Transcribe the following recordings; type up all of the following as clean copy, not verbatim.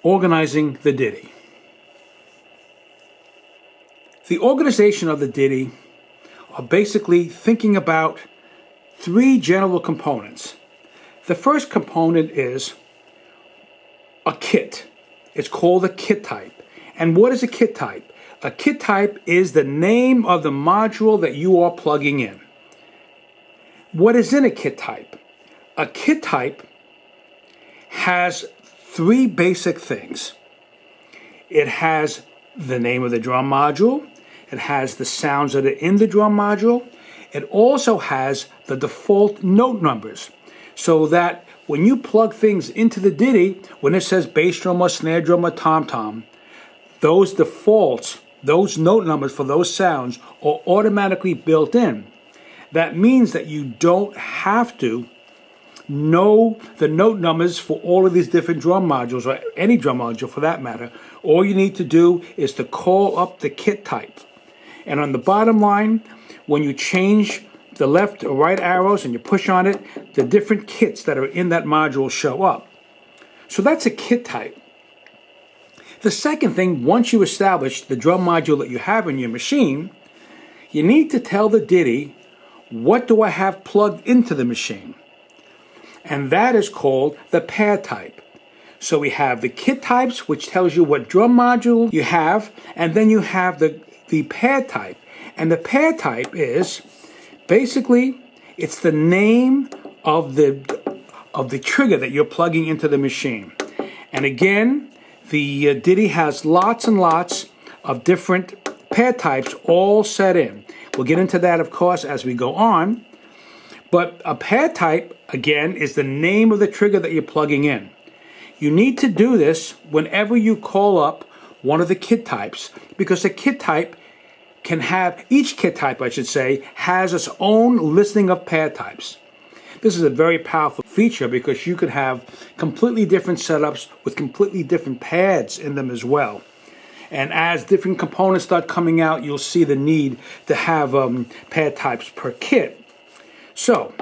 organizing the Diti. The organization of the Diti are basically thinking about three general components. The first component is a kit. It's called a kit type. And what is a kit type? A kit type is the name of the module that you are plugging in. What is in a kit type? A kit type has three basic things. It has the name of the drum module. It has the sounds that are in the drum module. It also has the default note numbers, so that when you plug things into the Diti, when it says bass drum or snare drum or tom-tom, those defaults, those note numbers for those sounds are automatically built in. That means that you don't have to know the note numbers for all of these different drum modules, or any drum module for that matter. All you need to do is to call up the kit type. And on the bottom line, when you change the left or right arrows and you push on it, the different kits that are in that module show up. So that's a kit type. The second thing, once you establish the drum module that you have in your machine, you need to tell the Diti, what do I have plugged into the machine? And that is called the pad type. So we have the kit types, which tells you what drum module you have, and then you have the pad type. And the pad type is basically, it's the name of the trigger that you're plugging into the machine. And again, the Diti has lots and lots of different pad types all set in. We'll get into that, of course, as we go on. But a pad type, again, is the name of the trigger that you're plugging in. You need to do this whenever you call up one of the kit types, because the kit type can have, each kit type, I should say, has its own listing of pad types. This is a very powerful feature because you could have completely different setups with completely different pads in them as well. And as different components start coming out, you'll see the need to have pad types per kit. So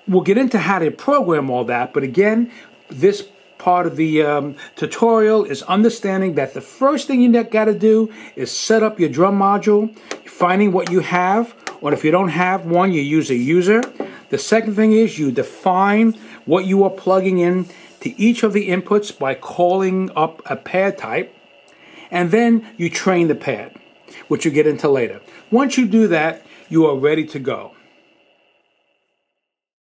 we'll get into how to program all that, but again, this part of the tutorial is understanding that the first thing you got to do is set up your drum module, finding what you have, or if you don't have one, you use a user. The second thing is you define what you are plugging in to each of the inputs by calling up a pad type, and then you train the pad, which you get into later. Once you do that, you are ready to go.